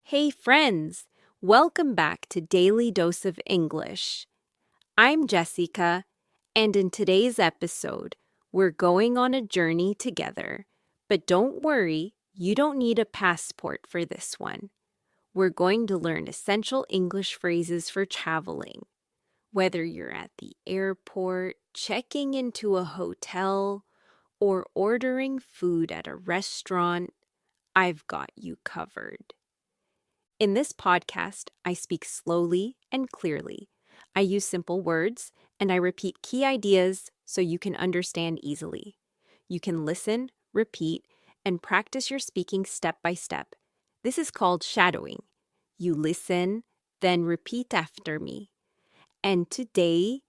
Hey friends, welcome back to Daily Dose of English. I'm Jessica, and in today's episode, we're going on a journey together. But don't worry, you don't need a passport for this one. We're going to learn essential English phrases for traveling. Whether you're at the airport, checking into a hotel, or ordering food at a restaurant, I've got you covered. In this podcast, I speak slowly and clearly. I use simple words and I repeat key ideas so you can understand easily. You can listen, repeat, and practice your speaking step by step. This is called shadowing. You listen, then repeat after me. And today,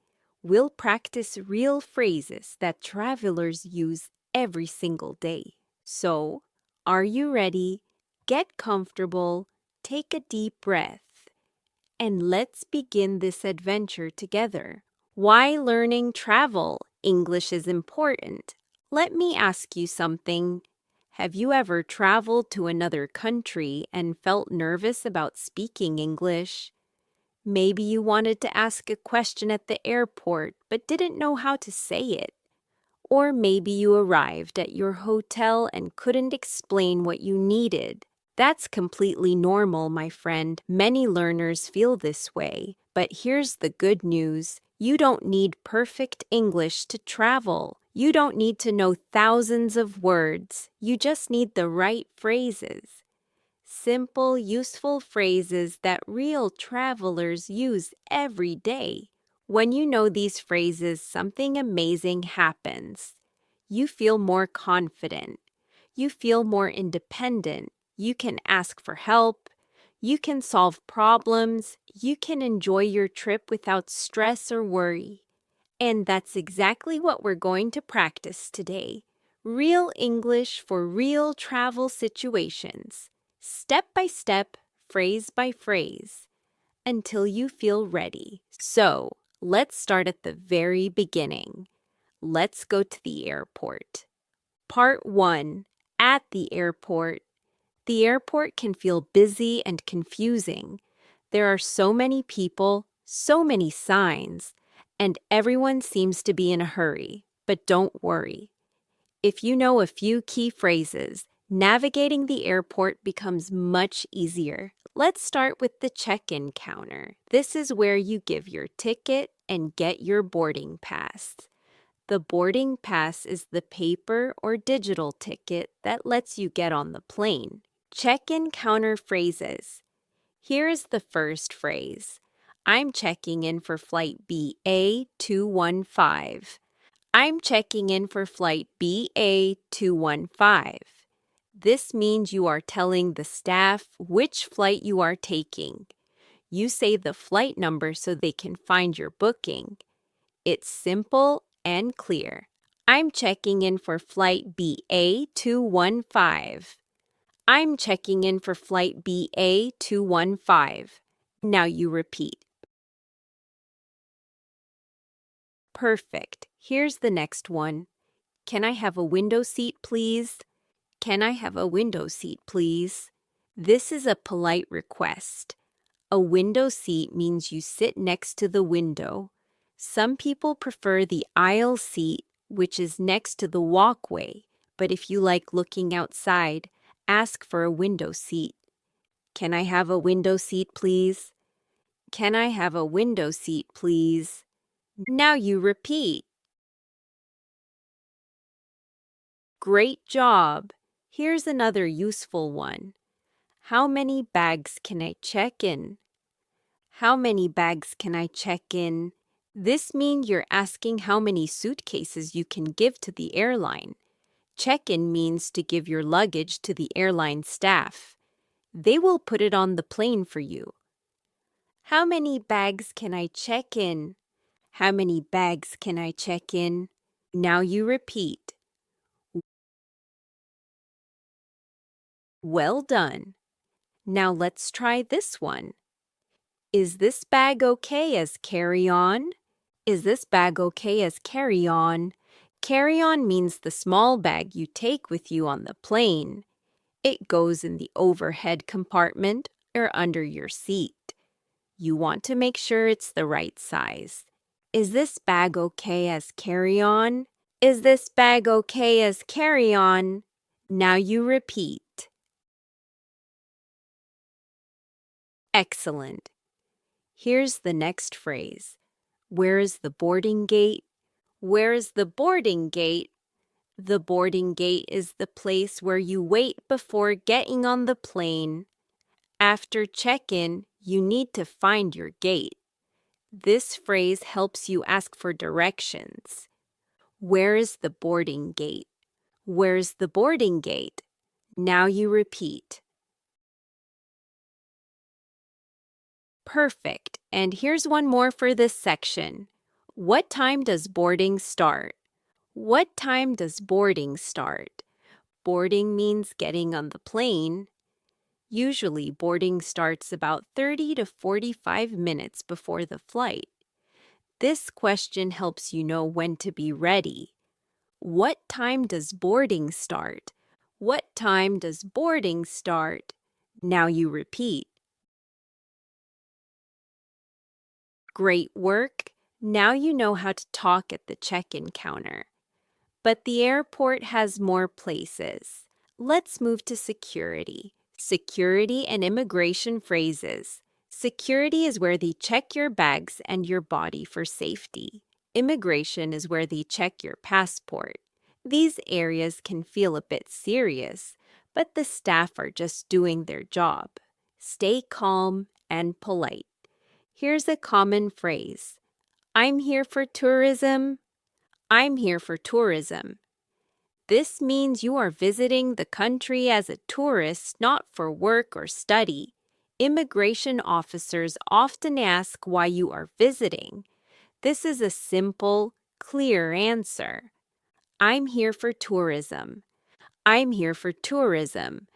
we'll practice real phrases that travelers use every single day. So, are you ready? Get comfortable. Take a deep breath, and let's begin this adventure together. Why learning travel English is important? Let me ask you something. Have you ever traveled to another country and felt nervous about speaking English? Maybe you wanted to ask a question at the airport but didn't know how to say it. Or maybe you arrived at your hotel and couldn't explain what you needed. That's completely normal, my friend. Many learners feel this way. But here's the good news. You don't need perfect English to travel. You don't need to know thousands of words. You just need the right phrases. Simple, useful phrases that real travelers use every day. When you know these phrases, something amazing happens. You feel more confident. You feel more independent. You can ask for help. You can solve problems. You can enjoy your trip without stress or worry. And that's exactly what we're going to practice today. Real English for real travel situations. Step by step, phrase by phrase, until you feel ready. So, let's start at the very beginning. Let's go to the airport. Part 1. At the airport. The airport can feel busy and confusing. There are so many people, so many signs, and everyone seems to be in a hurry. But don't worry. If you know a few key phrases, navigating the airport becomes much easier. Let's start with the check-in counter. This is where you give your ticket and get your boarding pass. The boarding pass is the paper or digital ticket that lets you get on the plane. Check-in counter phrases. Here is the first phrase. I'm checking in for flight BA215. I'm checking in for flight BA215. This means you are telling the staff which flight you are taking. You say the flight number so they can find your booking. It's simple and clear. I'm checking in for flight BA215. I'm checking in for flight BA215. Now you repeat. Perfect. Here's the next one. Can I have a window seat, please? Can I have a window seat, please? This is a polite request. A window seat means you sit next to the window. Some people prefer the aisle seat, which is next to the walkway. But if you like looking outside, ask for a window seat. Can I have a window seat, please? Can I have a window seat, please? Now you repeat. Great job! Here's another useful one. How many bags can I check in? How many bags can I check in? This means you're asking how many suitcases you can give to the airline. Check-in means to give your luggage to the airline staff. They will put it on the plane for you. How many bags can I check in? How many bags can I check in? Now you repeat. Well done. Now let's try this one. Is this bag okay as carry-on? Is this bag okay as carry-on? Carry-on means the small bag you take with you on the plane. It goes in the overhead compartment or under your seat. You want to make sure it's the right size. Is this bag okay as carry-on? Is this bag okay as carry-on? Now you repeat. Excellent. Here's the next phrase. Where is the boarding gate? Where is the boarding gate? The boarding gate is the place where you wait before getting on the plane. After check-in, you need to find your gate. This phrase helps you ask for directions. Where is the boarding gate? Where's the boarding gate? Now you repeat. Perfect. And here's one more for this section. What time does boarding start? What time does boarding start? Boarding means getting on the plane. Usually, boarding starts about 30 to 45 minutes before the flight. This question helps you know when to be ready. What time does boarding start? What time does boarding start? Now you repeat. Great work. Now you know how to talk at the check-in counter. But the airport has more places. Let's move to security. Security and immigration phrases. Security is where they check your bags and your body for safety. Immigration is where they check your passport. These areas can feel a bit serious, but the staff are just doing their job. Stay calm and polite. Here's a common phrase. I'm here for tourism. I'm here for tourism. This means you are visiting the country as a tourist, not for work or study. Immigration officers often ask why you are visiting. This is a simple, clear answer. I'm here for tourism. I'm here for tourism.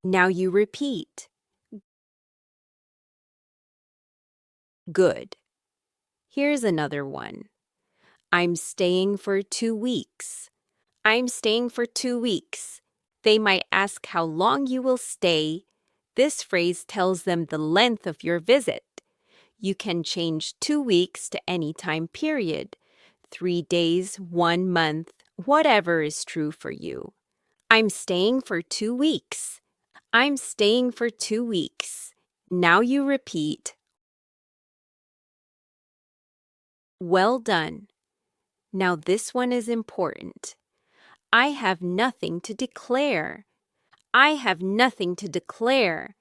Now you repeat. Good. Here's another one. I'm staying for 2 weeks. I'm staying for 2 weeks. They might ask how long you will stay. This phrase tells them the length of your visit. You can change 2 weeks to any time period. 3 days, 1 month, whatever is true for you. I'm staying for 2 weeks. I'm staying for 2 weeks. Now you repeat. Well done. Now this one is important. I have nothing to declare. I have nothing to declare.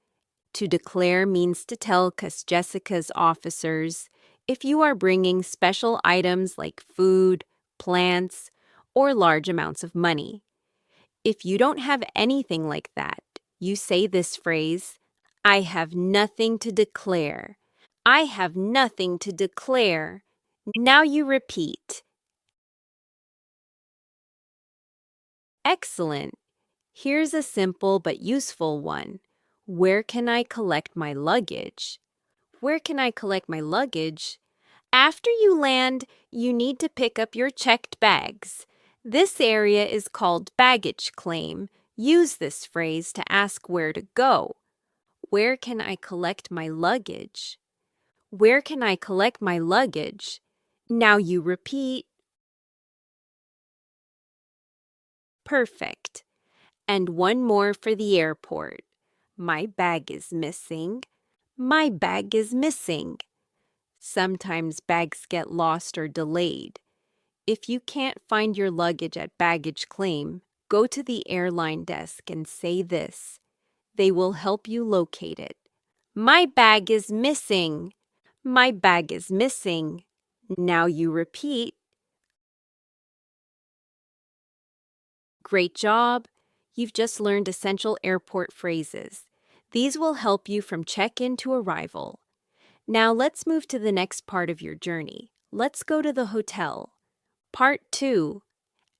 To declare means to tell Jessica's officers if you are bringing special items like food, plants, or large amounts of money. If you don't have anything like that, you say this phrase, I have nothing to declare. I have nothing to declare. Now you repeat. Excellent. Here's a simple but useful one. Where can I collect my luggage? Where can I collect my luggage? After you land, you need to pick up your checked bags. This area is called baggage claim. Use this phrase to ask where to go. Where can I collect my luggage? Where can I collect my luggage? Now you repeat. Perfect. And one more for the airport. My bag is missing. My bag is missing. Sometimes bags get lost or delayed. If you can't find your luggage at baggage claim, go to the airline desk and say this. They will help you locate it. My bag is missing. My bag is missing. Now you repeat. Great job. You've just learned essential airport phrases. These will help you from check-in to arrival. Now let's move to the next part of your journey. Let's go to the hotel. Part 2.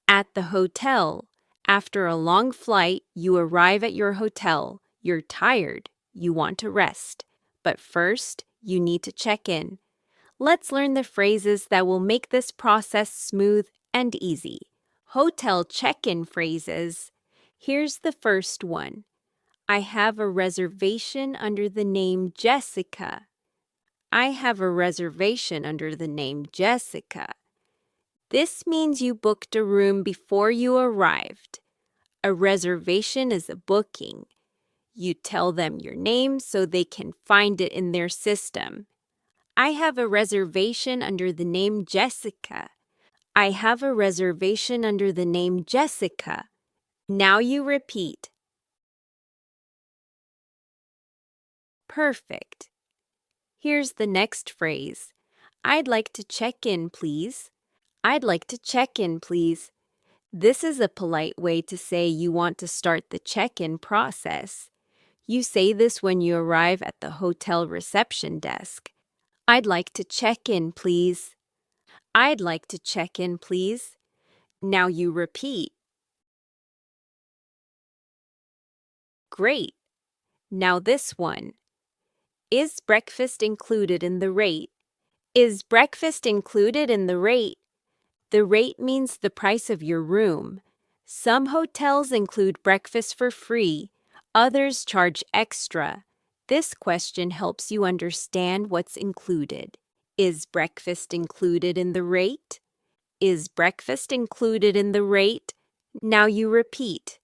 At the hotel. After a long flight, you arrive at your hotel. You're tired. You want to rest. But first, you need to check in. Let's learn the phrases that will make this process smooth and easy. Hotel check-in phrases. Here's the first one. I have a reservation under the name Jessica. I have a reservation under the name Jessica. This means you booked a room before you arrived. A reservation is a booking. You tell them your name so they can find it in their system. I have a reservation under the name Jessica. I have a reservation under the name Jessica. Now you repeat. Perfect. Here's the next phrase. I'd like to check in, please. I'd like to check in, please. This is a polite way to say you want to start the check-in process. You say this when you arrive at the hotel reception desk. I'd like to check in, please. I'd like to check in, please. Now you repeat. Great. Now this one. Is breakfast included in the rate? Is breakfast included in the rate? The rate means the price of your room. Some hotels include breakfast for free. Others charge extra. This question helps you understand what's included. Is breakfast included in the rate? Is breakfast included in the rate? Now you repeat.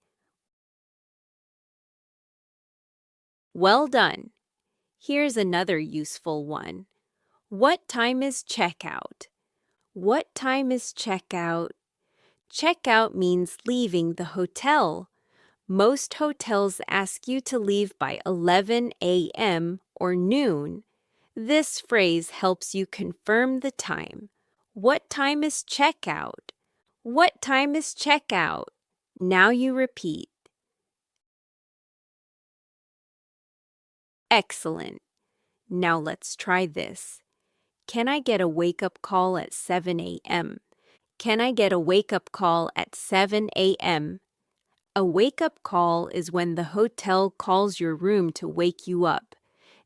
Well done. Here's another useful one. What time is checkout? What time is checkout? Checkout means leaving the hotel. Most hotels ask you to leave by 11 a.m. or noon. This phrase helps you confirm the time. What time is checkout? What time is checkout? Now you repeat. Excellent. Now let's try this. Can I get a wake-up call at 7 a.m.? Can I get a wake-up call at 7 a.m.? A wake-up call is when the hotel calls your room to wake you up.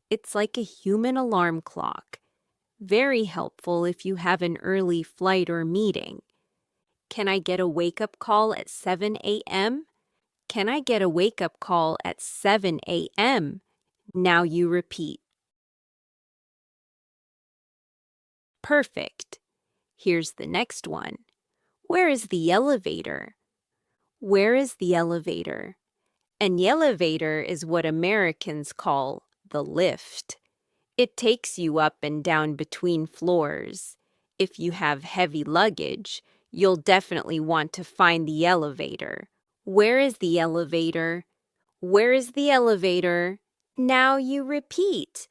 It's like a human alarm clock. Very helpful if you have an early flight or meeting. Can I get a wake-up call at 7 a.m.? Can I get a wake-up call at 7 a.m.? Now you repeat. Perfect. Here's the next one. Where is the elevator? Where is the elevator? An elevator is what Americans call the lift. It takes you up and down between floors. If you have heavy luggage, you'll definitely want to find the elevator. Where is the elevator? Where is the elevator? Now you repeat.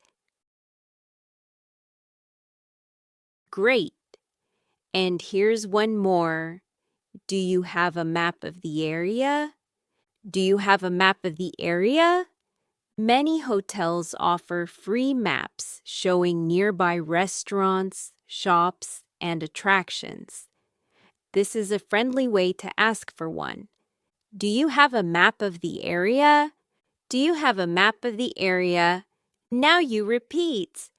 Great. And here's one more. Do you have a map of the area? Do you have a map of the area? Many hotels offer free maps showing nearby restaurants, shops, and attractions. This is a friendly way to ask for one. Do you have a map of the area? Do you have a map of the area? Now you repeat.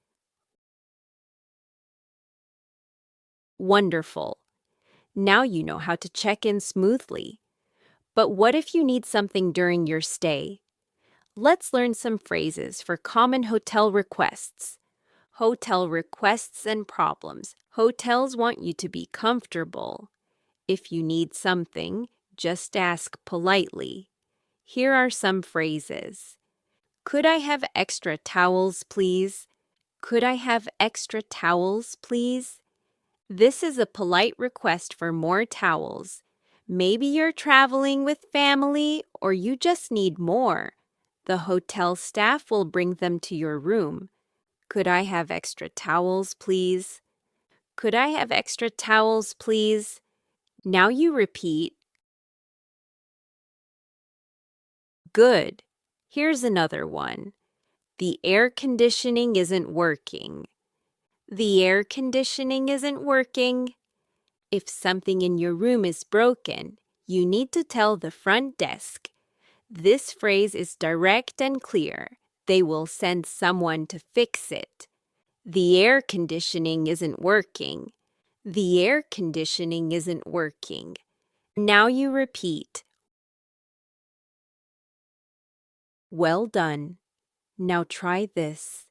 Wonderful. Now you know how to check in smoothly. But what if you need something during your stay? Let's learn some phrases for common hotel requests. Hotel requests and problems. Hotels want you to be comfortable. If you need something, just ask politely. Here are some phrases. Could I have extra towels, please? Could I have extra towels, please? This is a polite request for more towels. Maybe you're traveling with family or you just need more. The hotel staff will bring them to your room. Could I have extra towels, please? Could I have extra towels, please? Now you repeat. Good. Here's another one. The air conditioning isn't working. The air conditioning isn't working. If something in your room is broken, you need to tell the front desk. This phrase is direct and clear. They will send someone to fix it. The air conditioning isn't working. The air conditioning isn't working. Now you repeat. Well done. Now try this.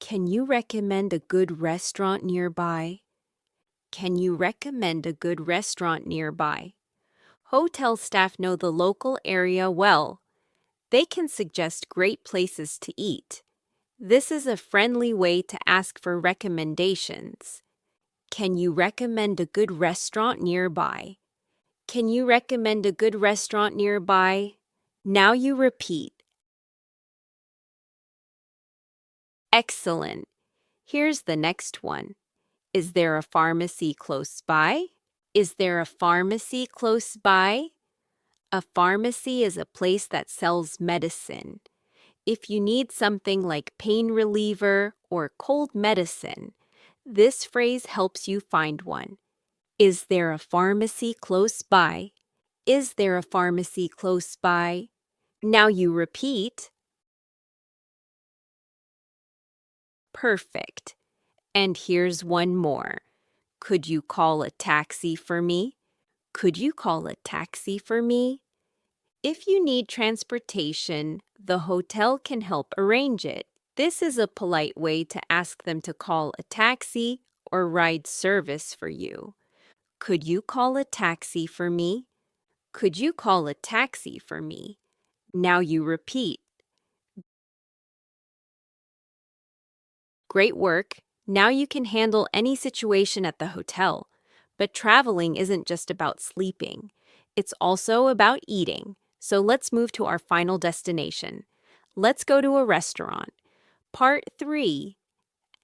Can you recommend a good restaurant nearby? Can you recommend a good restaurant nearby? Hotel staff know the local area well. They can suggest great places to eat. This is a friendly way to ask for recommendations. Can you recommend a good restaurant nearby? Can you recommend a good restaurant nearby? Now you repeat. Excellent. Here's the next one. Is there a pharmacy close by? Is there a pharmacy close by? A pharmacy is a place that sells medicine. If you need something like pain reliever or cold medicine, this phrase helps you find one. Is there a pharmacy close by? Is there a pharmacy close by? Now you repeat. Perfect. And here's one more. Could you call a taxi for me? Could you call a taxi for me? If you need transportation, the hotel can help arrange it. This is a polite way to ask them to call a taxi or ride service for you. Could you call a taxi for me? Could you call a taxi for me? Now you repeat. Great work. Now you can handle any situation at the hotel. But traveling isn't just about sleeping. It's also about eating. So let's move to our final destination. Let's go to a restaurant. Part 3.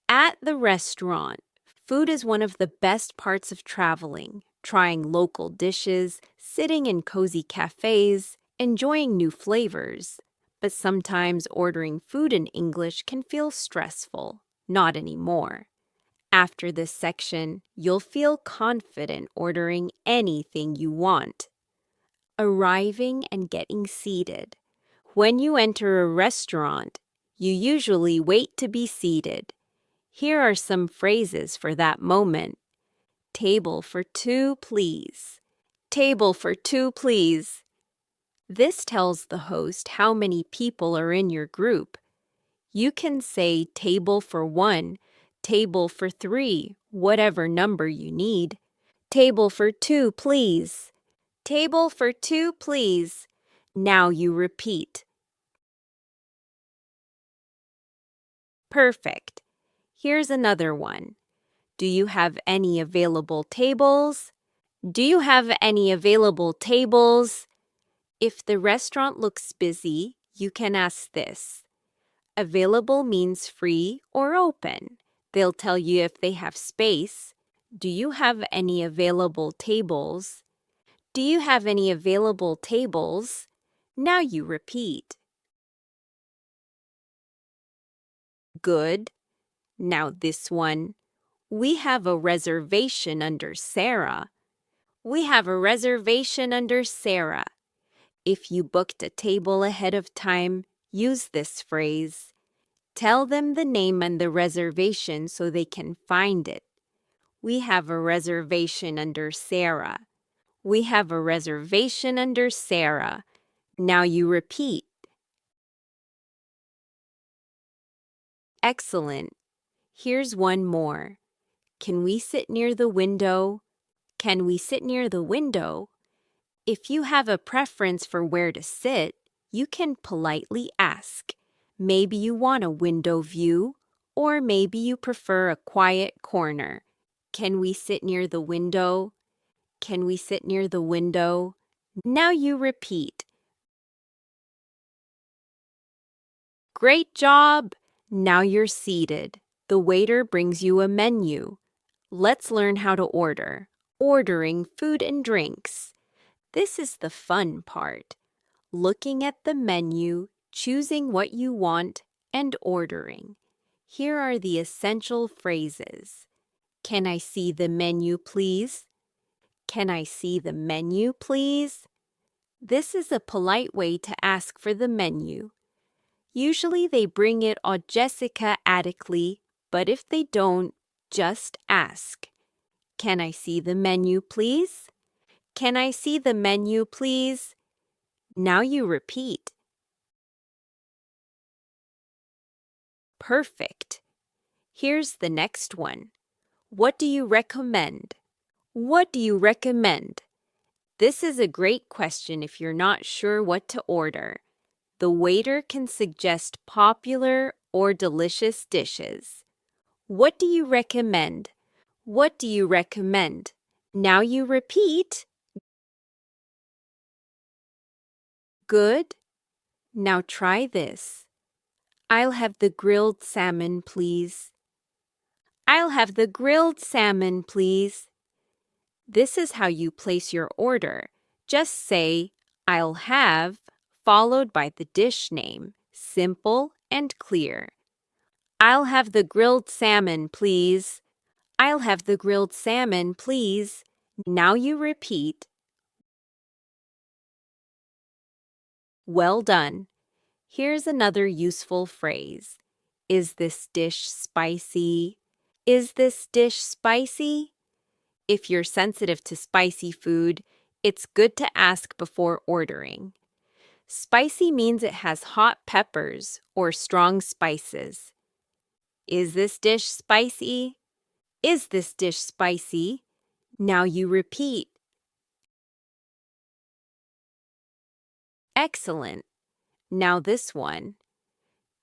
At the restaurant. Food is one of the best parts of traveling. Trying local dishes, sitting in cozy cafes, enjoying new flavors. But sometimes ordering food in English can feel stressful. Not anymore. After this section, you'll feel confident ordering anything you want. Arriving and getting seated. When you enter a restaurant, you usually wait to be seated. Here are some phrases for that moment. Table for two, please. Table for two, please. This tells the host how many people are in your group. You can say table for one, table for three, whatever number you need. Table for two, please. Table for two, please. Now you repeat. Perfect. Here's another one. Do you have any available tables? Do you have any available tables? If the restaurant looks busy, you can ask this. Available means free or open. They'll tell you if they have space. Do you have any available tables? Do you have any available tables? Now you repeat. Good. Now this one. We have a reservation under Sarah. We have a reservation under Sarah. If you booked a table ahead of time, use this phrase. Tell them the name and the reservation so they can find it. We have a reservation under Sarah. We have a reservation under Sarah. Now you repeat. Excellent. Here's one more. Can we sit near the window? Can we sit near the window? If you have a preference for where to sit, you can politely ask. Maybe you want a window view, or maybe you prefer a quiet corner. Can we sit near the window? Can we sit near the window? Now you repeat. Great job! Now you're seated. The waiter brings you a menu. Let's learn how to order. Ordering food and drinks. This is the fun part. Looking at the menu, choosing what you want, and ordering. Here are the essential phrases. Can I see the menu, please? Can I see the menu, please? This is a polite way to ask for the menu. Usually they bring it automatically, but if they don't, just ask. Can I see the menu, please? Can I see the menu, please? Now you repeat. Perfect. Here's the next one. What do you recommend? What do you recommend? This is a great question if you're not sure what to order. The waiter can suggest popular or delicious dishes. What do you recommend? What do you recommend? Now you repeat. Good. Now try this. I'll have the grilled salmon, please. I'll have the grilled salmon, please. This is how you place your order. Just say, I'll have, followed by the dish name. Simple and clear. I'll have the grilled salmon, please. I'll have the grilled salmon, please. Now you repeat. Well done. Here's another useful phrase. Is this dish spicy? Is this dish spicy? If you're sensitive to spicy food, it's good to ask before ordering. Spicy means it has hot peppers or strong spices. Is this dish spicy? Is this dish spicy? Now you repeat. Excellent. Now this one.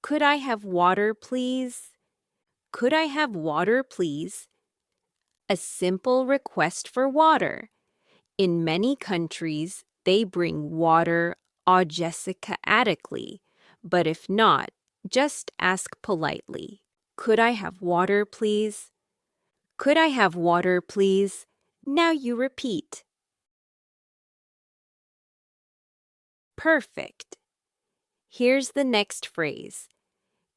Could I have water, please? Could I have water, please? A simple request for water. In many countries, they bring water automatiquely, but if not, just ask politely. Could I have water, please? Could I have water, please? Now you repeat. Perfect. Here's the next phrase.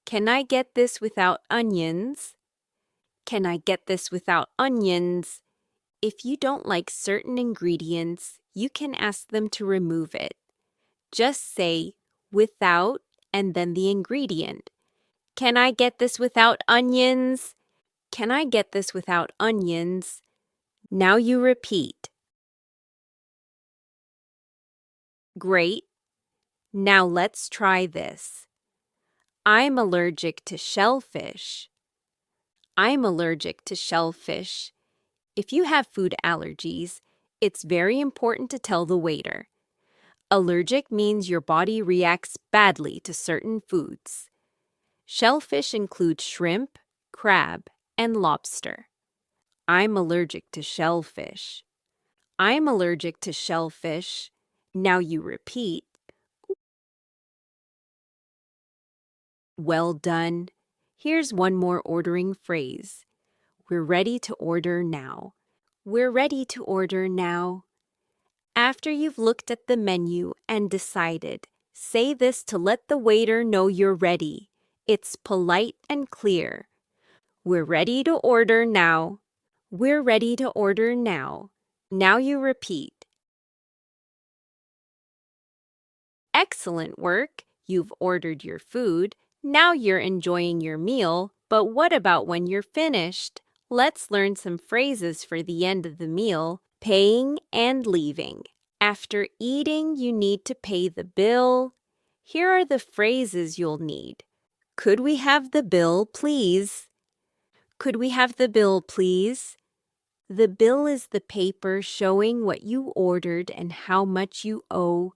Can I get this without onions? Can I get this without onions? If you don't like certain ingredients, you can ask them to remove it. Just say without and then the ingredient. Can I get this without onions? Can I get this without onions? Now you repeat. Great. Now let's try this. I'm allergic to shellfish. I'm allergic to shellfish. If you have food allergies, it's very important to tell the waiter. Allergic means your body reacts badly to certain foods. Shellfish include shrimp, crab, and lobster. I'm allergic to shellfish. I'm allergic to shellfish. Now you repeat. Well done. Here's one more ordering phrase. We're ready to order now. We're ready to order now. After you've looked at the menu and decided, say this to let the waiter know you're ready. It's polite and clear. We're ready to order now. We're ready to order now. Now you repeat. Excellent work. You've ordered your food. Now you're enjoying your meal. But what about when you're finished? Let's learn some phrases for the end of the meal. Paying and leaving. After eating, you need to pay the bill. Here are the phrases you'll need. Could we have the bill, please? Could we have the bill, please? The bill is the paper showing what you ordered and how much you owe.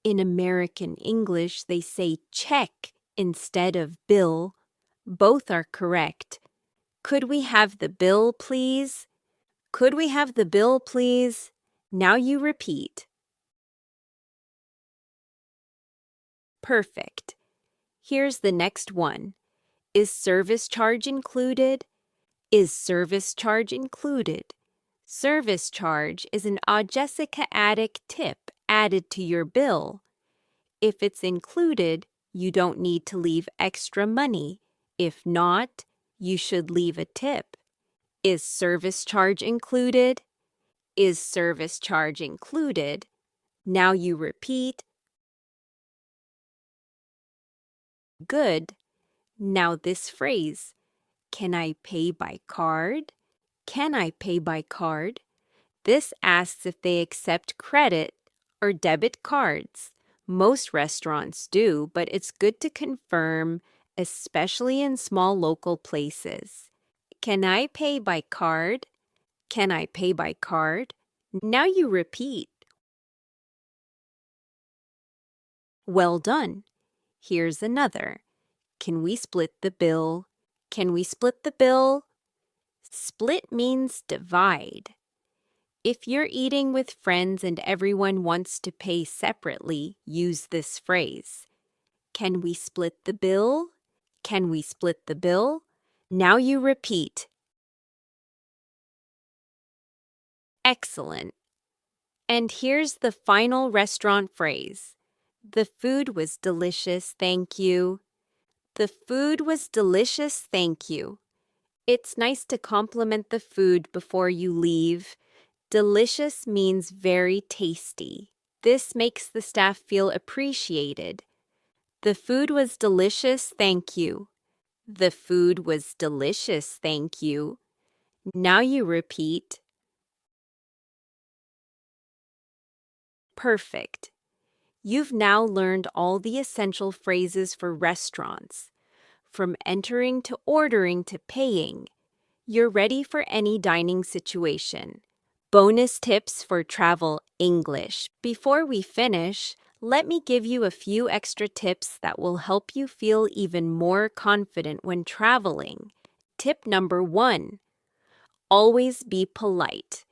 In American English, they say check instead of bill. Both are correct. Could we have the bill, please? Could we have the bill, please? Now you repeat. Perfect. Here's the next one. Is service charge included? Is service charge included? Service charge is an adjacent tip added to your bill. If it's included, you don't need to leave extra money. If not, you should leave a tip. Is service charge included? Is service charge included? Now you repeat. Good. Now this phrase. Can I pay by card? Can I pay by card? This asks if they accept credit or debit cards. Most restaurants do, but it's good to confirm especially in small local places. Can I pay by card? Can I pay by card? Now you repeat. Well done. Here's another. Can we split the bill? Can we split the bill? Split means divide. If you're eating with friends and everyone wants to pay separately, use this phrase. Can we split the bill? Can we split the bill? Now you repeat. Excellent. And here's the final restaurant phrase. The food was delicious, thank you. The food was delicious, thank you. It's nice to compliment the food before you leave. Delicious means very tasty. This makes the staff feel appreciated. The food was delicious, thank you. The food was delicious, thank you. Now you repeat. Perfect. You've now learned all the essential phrases for restaurants, from entering to ordering to paying. You're ready for any dining situation. Bonus tips for travel English. Before we finish, let me give you a few extra tips that will help you feel even more confident when traveling. Tip number 1. Always be polite.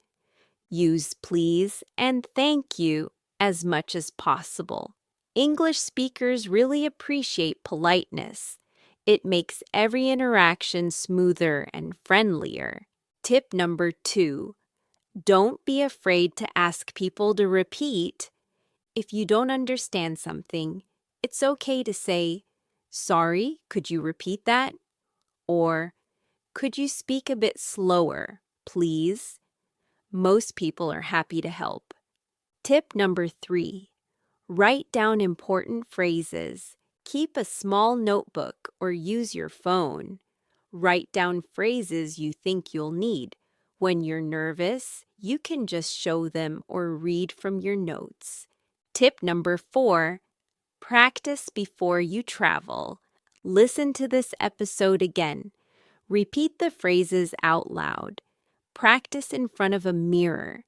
Use please and thank you as much as possible. English speakers really appreciate politeness. It makes every interaction smoother and friendlier. Tip number 2. Don't be afraid to ask people to repeat. If you don't understand something, it's okay to say, "Sorry, could you repeat that?" Or, "Could you speak a bit slower, please?" Most people are happy to help. Tip number 3. Write down important phrases. Keep a small notebook or use your phone. Write down phrases you think you'll need. When you're nervous, you can just show them or read from your notes. Tip number 4. Practice before you travel. Listen to this episode again. Repeat the phrases out loud. Practice in front of a mirror.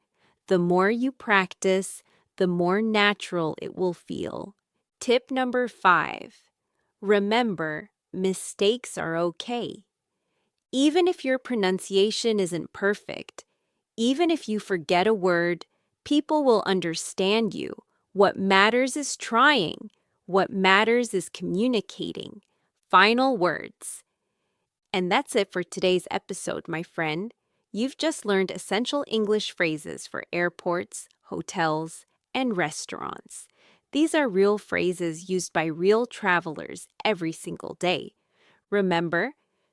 The more you practice, the more natural it will feel. Tip number 5. Remember, mistakes are okay. Even if your pronunciation isn't perfect, even if you forget a word, people will understand you. What matters is trying. What matters is communicating. Final words. And that's it for today's episode, my friend. You've just learned essential English phrases for airports, hotels, and restaurants. These are real phrases used by real travelers every single day. Remember,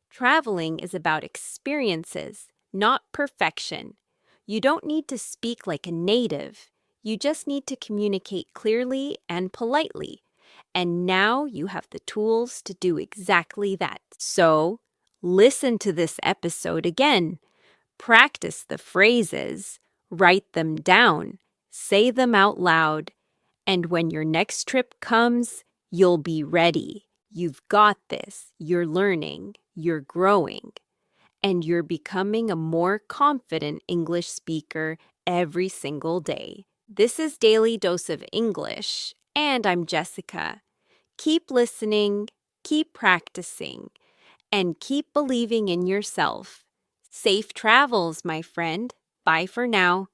traveling is about experiences, not perfection. You don't need to speak like a native. You just need to communicate clearly and politely. And now you have the tools to do exactly that. So, listen to this episode again. Practice the phrases. Write them down. Say them out loud. And when your next trip comes, you'll be ready. You've got this. You're learning. You're growing. And you're becoming a more confident English speaker every single day. This is Daily Dose of English, and I'm Jessica. Keep listening, keep practicing, and keep believing in yourself. Safe travels, my friend. Bye for now.